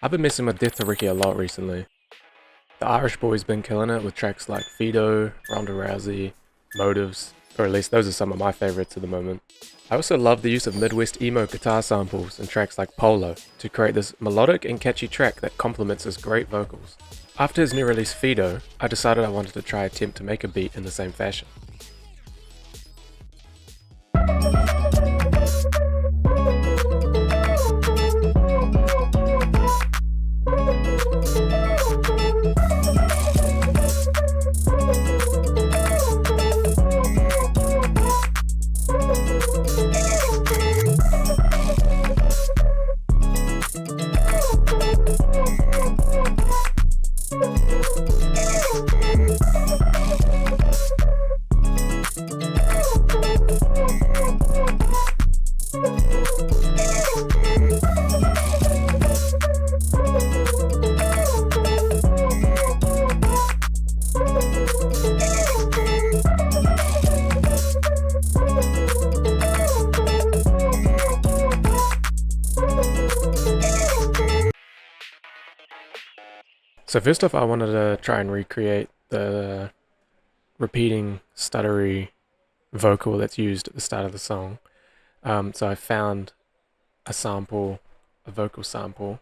I've been messing with deathtoricky a lot recently. The Irish boy's been killing it with tracks like Fido, Ronda Rousey, Motives, or at least those are some of my favorites at the moment. I also love the use of Midwest emo guitar samples in tracks like Polo to create this melodic and catchy track that complements his great vocals. After his new release Fido, I decided I wanted to try attempt to make a beat in the same fashion. So first off, I wanted to try and recreate the repeating stuttery vocal that's used at the start of the song. So I found a sample, a vocal sample.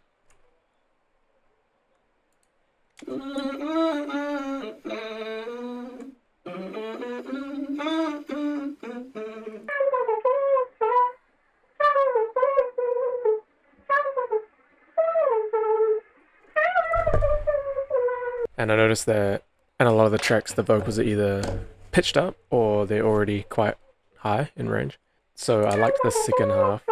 And I noticed that in a lot of the tracks, the vocals are either pitched up or they're already quite high in range. So I liked the second half.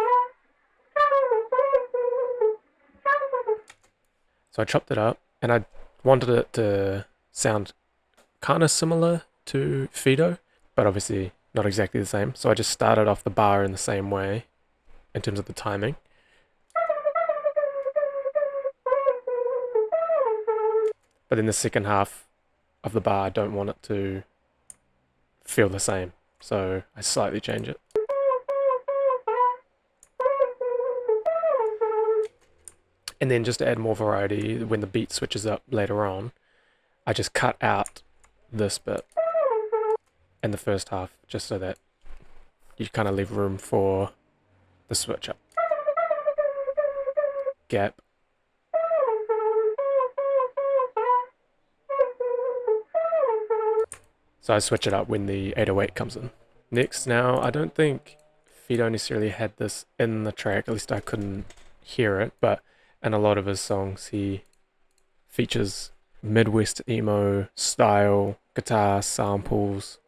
So I chopped it up and I wanted it to sound kind of similar to Fido, but obviously not exactly the same. So I just started off the bar in the same way in terms of the timing. But in the second half of the bar, I don't want it to feel the same. So I slightly change it. And then just to add more variety, when the beat switches up later on, I just cut out this bit in the first half, just so that you kind of leave room for the switch up. Gap. So I switch it up when the 808 comes in. Next, now, I don't think Fido necessarily had this in the track, at least I couldn't hear it, but in a lot of his songs he features Midwest emo style guitar samples,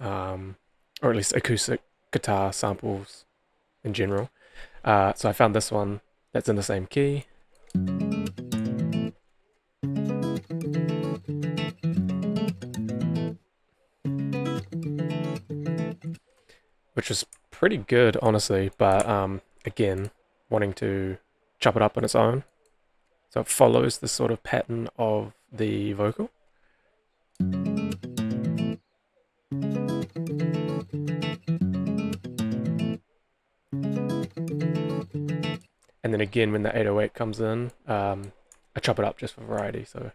or at least acoustic guitar samples in general. So I found this one that's in the same key. Which was pretty good, honestly, but again, wanting to chop it up on its own. So it follows the sort of pattern of the vocal. And then again, when the 808 comes in, I chop it up just for variety, so.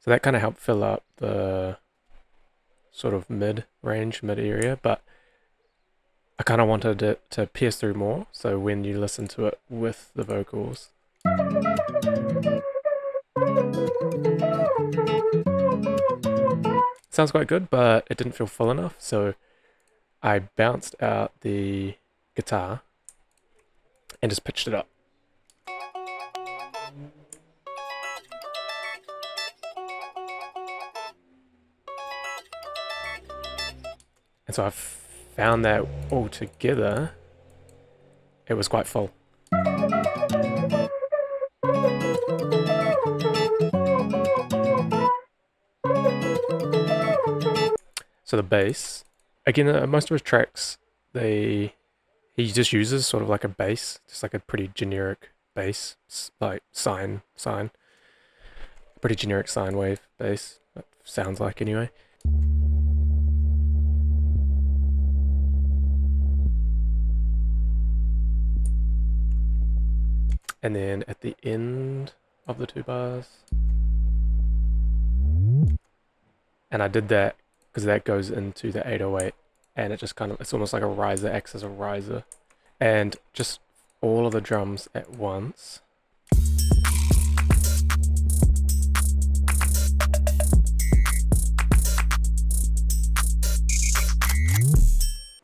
So that kind of helped fill up the sort of mid-range, mid-area, but I kind of wanted it to pierce through more, so when you listen to it with the vocals, it sounds quite good, but it didn't feel full enough, so I bounced out the guitar and just pitched it up. And so I found that all together, it was quite full. So the bass, again, most of his tracks, he just uses sort of like a bass, just like a pretty generic bass, like sine, pretty generic sine wave bass, that sounds like anyway. And then at the end of the 2 bars. And I did that because that goes into the 808, and it just kind of, it's almost like a riser, acts as a riser. And just all of the drums at once.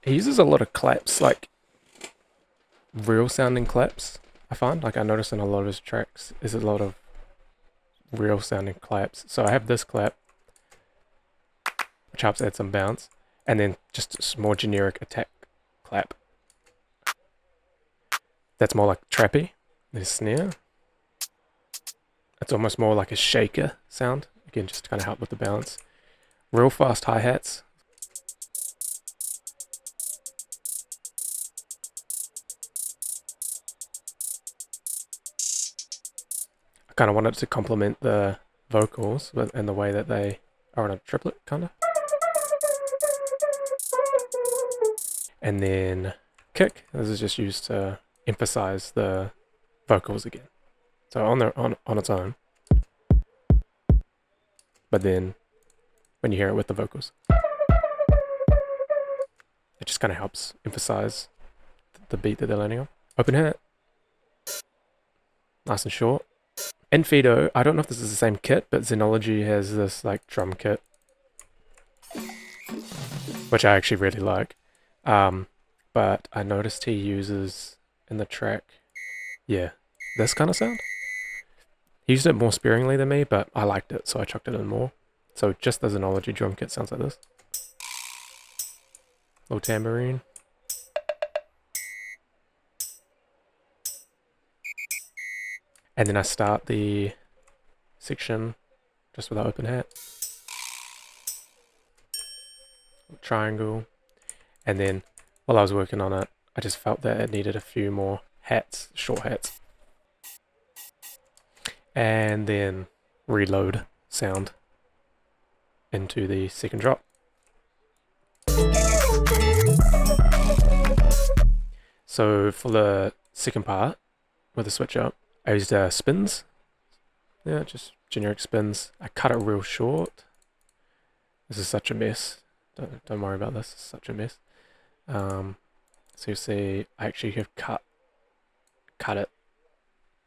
He uses a lot of claps, like real sounding claps, I find. Like I notice in a lot of his tracks is a lot of real sounding claps. So I have this clap, which helps add some bounce, and then just a more generic attack clap. That's more like trappy. There's snare. It's almost more like a shaker sound. Again, just to kind of help with the bounce. Real fast hi-hats. I kind of wanted to complement the vocals and the way that they are on a triplet, kind of. And then kick. This is just used to emphasize the vocals again. So on its own. But then when you hear it with the vocals, it just kind of helps emphasize the beat that they're landing on. Open hat. Nice and short. In Fido, I don't know if this is the same kit, but Xenology has this like drum kit, which I actually really like. But I noticed he uses in the track, yeah, this kind of sound. He used it more sparingly than me, but I liked it, so I chucked it in more. So just the Xenology drum kit sounds like this. Little tambourine. And then I start the section just with an open hat. Triangle. And then while I was working on it, I just felt that it needed a few more hats, short hats. And then reload sound into the second drop. So for the second part with the switch up, I used spins. Yeah, just generic spins. I cut it real short. This is such a mess. Don't worry about this. It's such a mess. So you see, I actually have cut it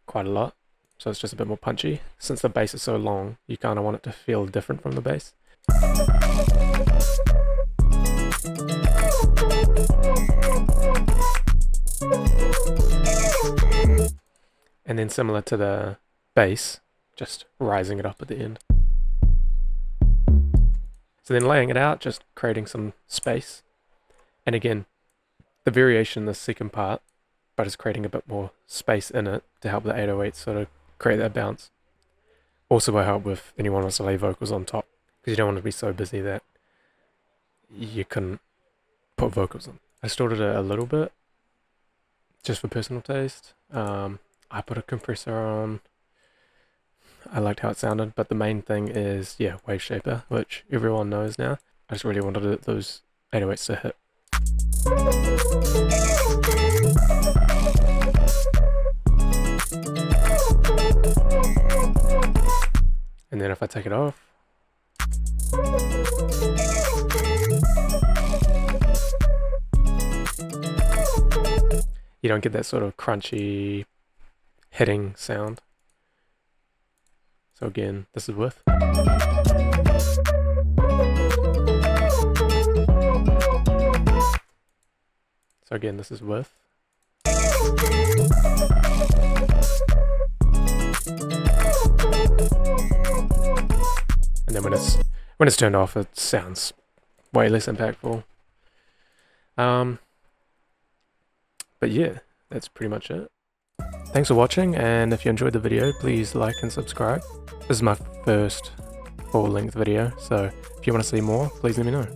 quite a lot. So it's just a bit more punchy. Since the bass is so long, you kind of want it to feel different from the bass. And then similar to the bass, just rising it up at the end. So then laying it out, just creating some space. And again, the variation in the second part, but just creating a bit more space in it to help the 808 sort of create that bounce. Also will help with anyone wants to lay vocals on top, because you don't want to be so busy that you can put vocals on. I distorted it a little bit, just for personal taste. I put a compressor on. I liked how it sounded, but the main thing is, yeah, wave shaper, which everyone knows now. I just really wanted those 808s to hit. And then if I take it off, you don't get that sort of crunchy hitting sound. So again, this is with. So again, this is with. And then when it's turned off, it sounds way less impactful. But yeah, that's pretty much it. Thanks for watching, and if you enjoyed the video, please like and subscribe. This is my first full-length video, so if you want to see more, please let me know.